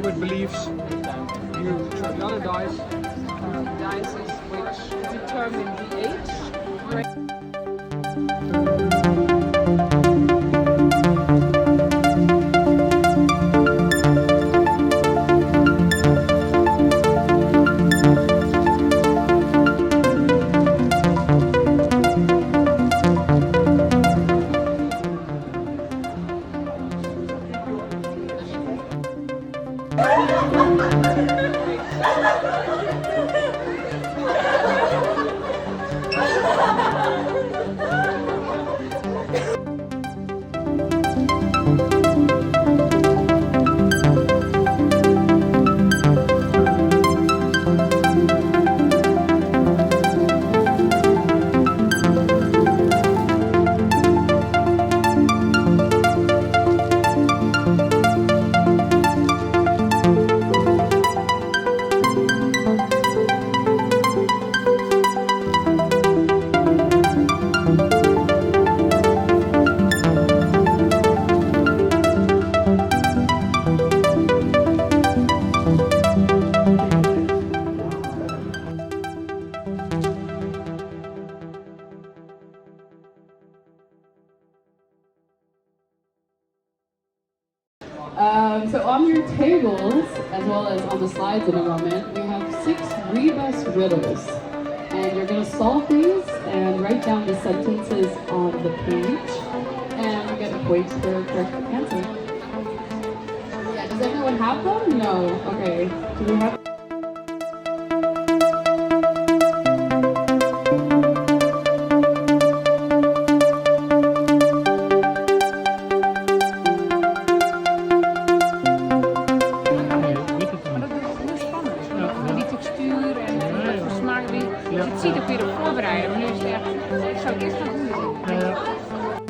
With beliefs, you throw the other dice. Dice which determine the age. So on your tables, as well as on the slides in a moment, we have 6 rebus riddles. And you're going to solve these and write down the sentences on the page. And you get a point for correct answer. Yeah, does everyone have them? No. Okay. Do we have Als je het ziet, dan kun je erop voorbereiden. Maar nu is het echt, ik zou het eerst gaan doen. Ja.